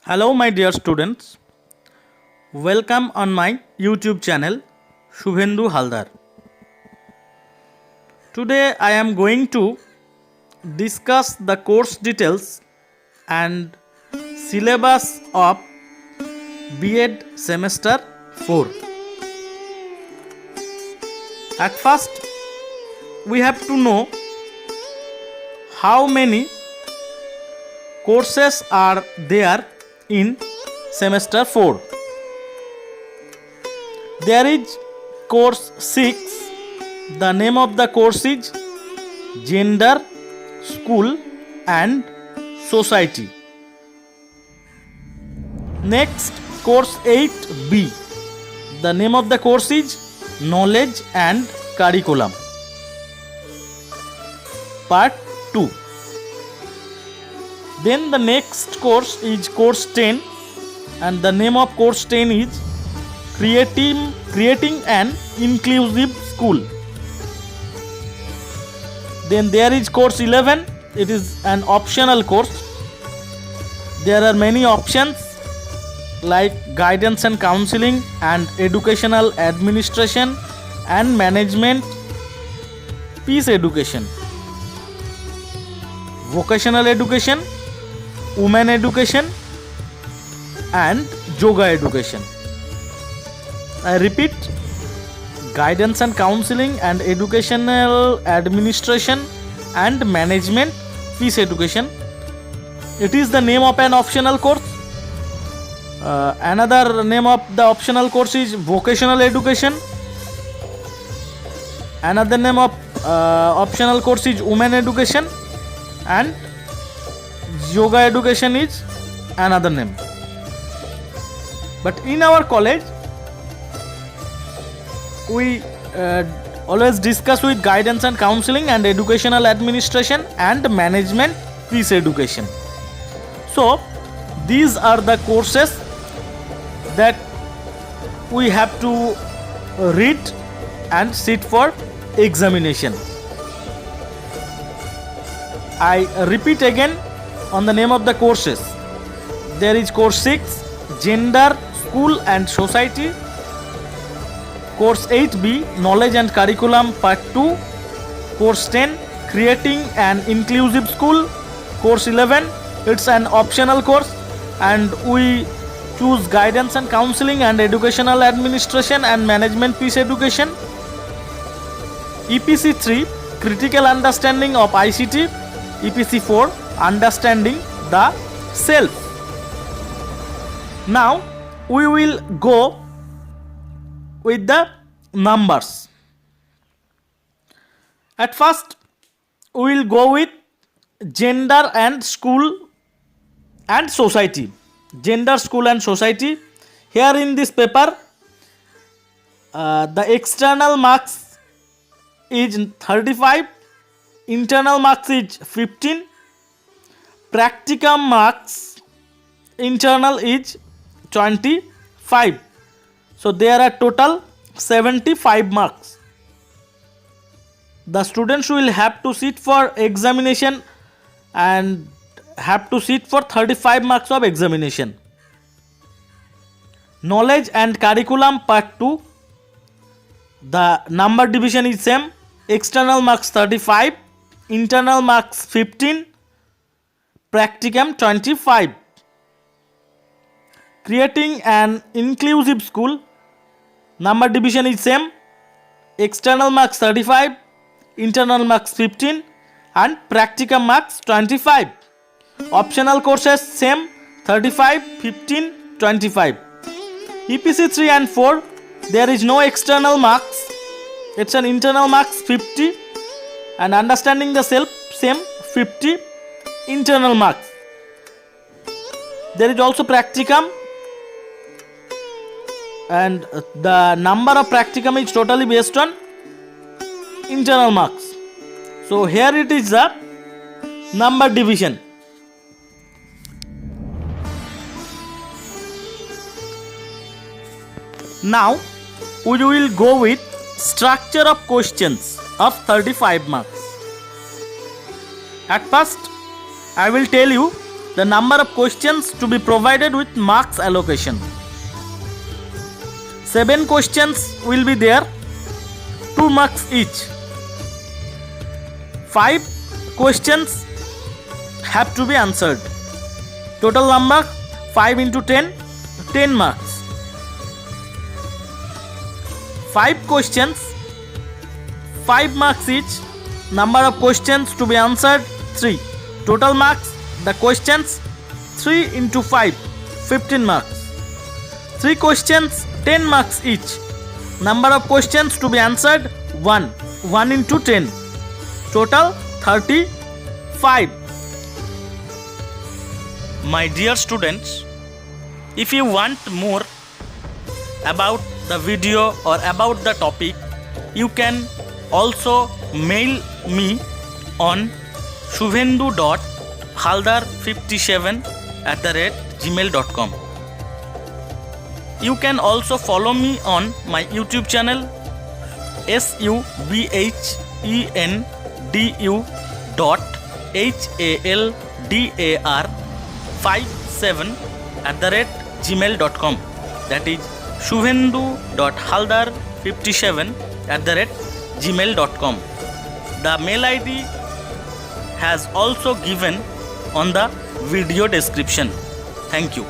Hello, my dear students. Welcome on my YouTube channel, Shubhendu Haldar. Today, I am going to discuss the course details and syllabus of B.Ed semester 4. At first, we have to know how many courses are there in semester 4. There is course 6. The name of the course is Gender, School and Society. Next, course 8B. The name of the course is Knowledge and Curriculum. Part 2. Then the next course is course 10, and the name of course 10 is Creating an Inclusive School. Then there is course 11. It is an optional course. There are many options like guidance and counseling and educational administration and management, peace education, vocational education, women education and yoga education. I repeat, guidance and counseling and educational administration and management, peace education. It is the name of an optional course. Another name of the optional course is vocational education. Another name of optional course is women education, and yoga education is another name. But in our college, we always discuss with guidance and counseling and educational administration and management, peace education. So these are the courses that we have to read and sit for examination. I repeat again on the name of the courses. There is course 6, Gender, School and Society. Course 8B, Knowledge and Curriculum Part 2. Course 10, Creating an Inclusive School. Course 11, it's an optional course, and we choose guidance and counseling and educational administration and management, peace education. EPC 3, Critical Understanding of ICT. EPC 4, Understanding the Self. Now we will go with the numbers. At first, we will go with Gender and School and Society. Gender, School and Society. Here in this paper, the external marks is 35, internal marks is 15, practicum marks internal is 25. So there are total 75 marks. The students will have to sit for examination and have to sit for 35 marks of examination. Knowledge and Curriculum Part 2. The number division is same. External marks 35, internal marks 15, practicum 25. Creating an Inclusive School. Number division is same. External marks 35, internal marks 15 and practicum marks 25. Optional courses same, 35, 15, 25. EPC 3 and 4, there is no external marks. It's an internal marks 50 and understanding the self same 50 internal marks. There is also practicum, and the number of practicum is totally based on internal marks. So here it is the number division. Now we will go with structure of questions of 35 marks. At first, I will tell you the number of questions to be provided with marks allocation. 7 questions will be there, 2 marks each. 5 questions have to be answered. Total number 5 into 10, 10 marks. 5 questions, 5 marks each. Number of questions to be answered 3. Total marks, the questions 3 into 5, 15 marks. 3 questions, 10 marks each. Number of questions to be answered 1. 1 into 10. Total 35. My dear students, if you want more about the video or about the topic, you can also mail me on shubhendu.haldar57@gmail.com. You can also follow me on my YouTube channel subhendu.haldar57@gmail.com. That is shubhendu.haldar57@gmail.com. The mail ID has also given on the video description. Thank you.